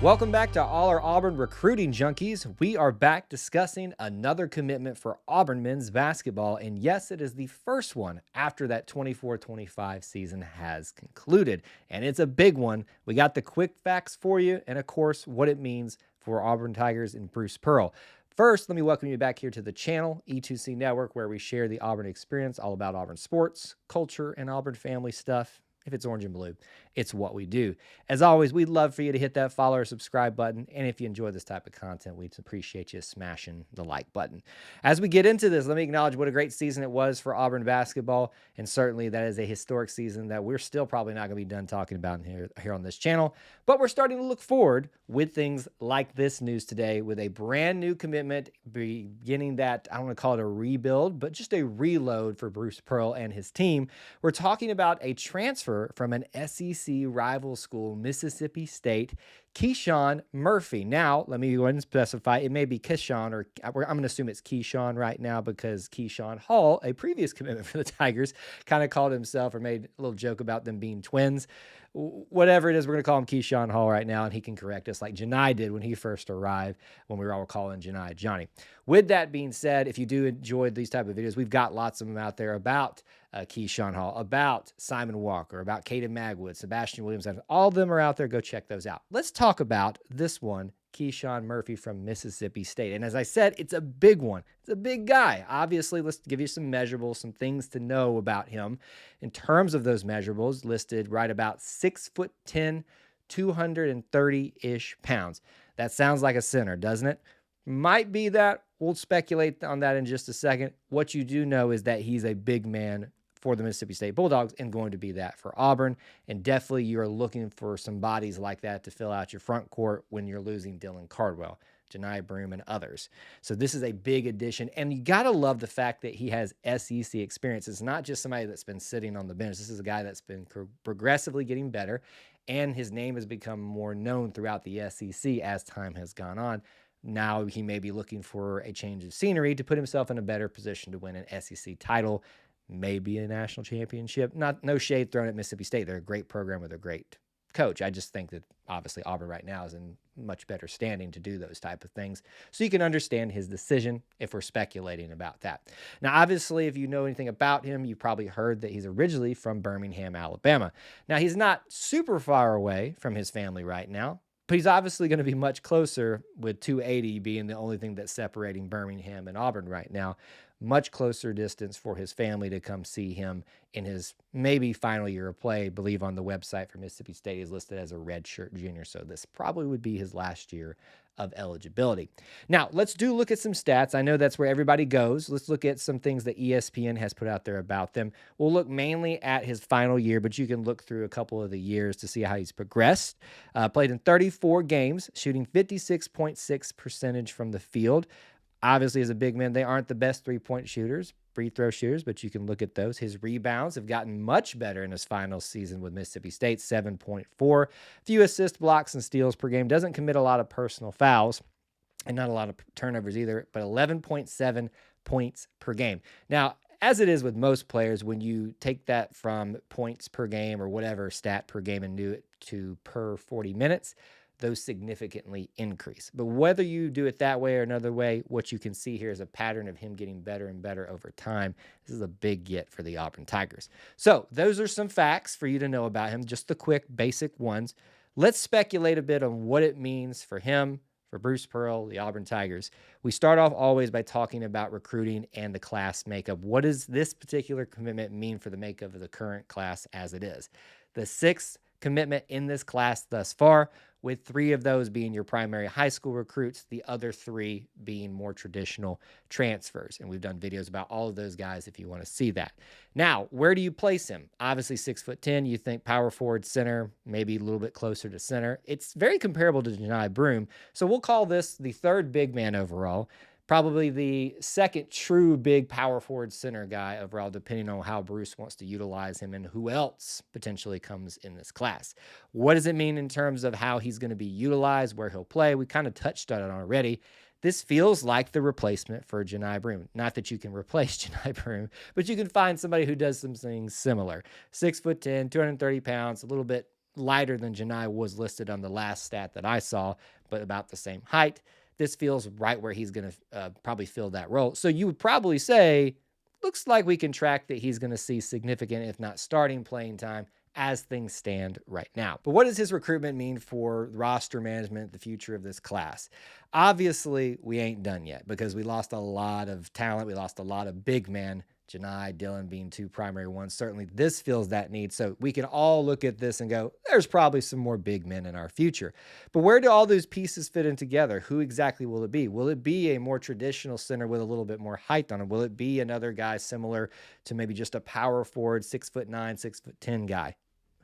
Welcome back to all our Auburn recruiting junkies. We are back discussing another commitment for Auburn men's basketball. And yes, it is the first one after that 24-25 season has concluded. And it's a big one. We got the quick facts for you and, of course, what it means for Auburn Tigers and Bruce Pearl. First, let me welcome you back here to the channel, E2C Network, where we share the Auburn experience, all about Auburn sports, culture, and Auburn family stuff. If it's orange and blue, it's what we do. As always, we'd love for you to hit that follow or subscribe button. And if you enjoy this type of content, we'd appreciate you smashing the like button. As we get into this, let me acknowledge what a great season it was for Auburn basketball. And certainly that is a historic season that we're still probably not going to be done talking about here on this channel. But we're starting to look forward with things like this news today with a brand new commitment beginning that, I don't want to call it a rebuild, but just a reload for Bruce Pearl and his team. We're talking about a transfer from an SEC rival school, Mississippi State, KeShawn Murphy. Now, let me go ahead and specify. It may be KeShawn, or I'm going to assume it's KeShawn right now because KeShawn Hall, a previous commitment for the Tigers, kind of called himself or made a little joke about them being twins. Whatever it is, we're going to call him KeShawn Hall right now, and he can correct us like Janai did when he first arrived, when we were all calling Janai Johnny. With that being said, if you do enjoy these type of videos, we've got lots of them out there about KeShawn Hall, about Simon Walker, about Caden Magwood, Sebastian Williams. All of them are out there. Go check those out. Let's talk about this one, KeShawn Murphy from Mississippi State. And as I said, it's a big one. It's a big guy. Obviously, let's give you some measurables, some things to know about him. In terms of those measurables, listed right about 6'10", 230-ish pounds. That sounds like a center, doesn't it? Might be that. We'll speculate on that in just a second. What you do know is that he's a big man for the Mississippi State Bulldogs and going to be that for Auburn. And definitely you're looking for some bodies like that to fill out your front court when you're losing Dylan Cardwell, Janai Broome, and others. So this is a big addition. And you got to love the fact that he has SEC experience. It's not just somebody that's been sitting on the bench. This is a guy that's been progressively getting better, and his name has become more known throughout the SEC as time has gone on. Now he may be looking for a change of scenery to put himself in a better position to win an SEC title, maybe a national championship. No shade thrown at Mississippi State. They're a great program with a great coach. I just think that obviously Auburn right now is in much better standing to do those type of things. So you can understand his decision if we're speculating about that. Now, obviously, if you know anything about him, you probably heard that he's originally from Birmingham, Alabama. Now, he's not super far away from his family right now, but he's obviously going to be much closer, with 280 being the only thing that's separating Birmingham and Auburn right now. Much closer distance for his family to come see him in his maybe final year of play. I believe on the website for Mississippi State is listed as a redshirt junior, so this probably would be his last year of eligibility. Now, let's look at some stats. I know that's where everybody goes. Let's look at some things that ESPN has put out there about them. We'll look mainly at his final year, but you can look through a couple of the years to see how he's progressed. Played in 34 games, shooting 56.6% from the field. Obviously, as a big man, they aren't the best three-point shooters, free throw shooters, but you can look at those. His rebounds have gotten much better in his final season with Mississippi State, 7.4. Few assists, blocks, and steals per game. Doesn't commit a lot of personal fouls and not a lot of turnovers either, but 11.7 points per game. Now, as it is with most players, when you take that from points per game or whatever stat per game and do it to per 40 minutes, those significantly increase. But whether you do it that way or another way, what you can see here is a pattern of him getting better and better over time. This is a big get for the Auburn Tigers. So those are some facts for you to know about him, just the quick basic ones. Let's speculate a bit on what it means for him, for Bruce Pearl, the Auburn Tigers. We start off always by talking about recruiting and the class makeup. What does this particular commitment mean for the makeup of the current class as it is? The sixth commitment in this class thus far, with 3 of those being your primary high school recruits, the other 3 being more traditional transfers. And we've done videos about all of those guys if you want to see that. Now, where do you place him? Obviously 6'10", you think power forward, center, maybe a little bit closer to center. It's very comparable to Janai Broome. So we'll call this the 3rd big man overall. Probably the 2nd true big power forward center guy overall, depending on how Bruce wants to utilize him and who else potentially comes in this class. What does it mean in terms of how he's going to be utilized, where he'll play? We kind of touched on it already. This feels like the replacement for Janai Broome. Not that you can replace Janai Broome, but you can find somebody who does some things similar. 6'10", 230 pounds, a little bit lighter than Janai was listed on the last stat that I saw, but about the same height. This feels right where he's going to probably fill that role. So you would probably say, looks like we can track that he's going to see significant, if not starting playing time as things stand right now. But what does his recruitment mean for roster management, the future of this class? Obviously, we ain't done yet because we lost a lot of talent. We lost a lot of big men, Janai, Dylan being two primary ones. Certainly this fills that need. So we can all look at this and go, there's probably some more big men in our future. But where do all those pieces fit in together? Who exactly will it be? Will it be a more traditional center with a little bit more height on him? Will it be another guy similar to maybe just a power forward, 6'9", 6'10" guy?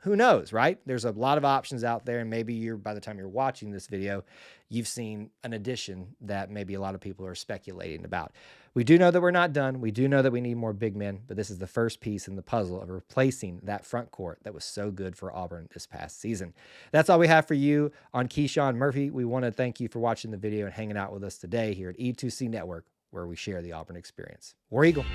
Who knows, right? There's a lot of options out there, and maybe by the time you're watching this video, you've seen an addition that maybe a lot of people are speculating about. We do know that we're not done. We do know that we need more big men, but this is the first piece in the puzzle of replacing that front court that was so good for Auburn this past season. That's all we have for you on KeShawn Murphy. We want to thank you for watching the video and hanging out with us today here at E2C Network, where we share the Auburn experience. War Eagle.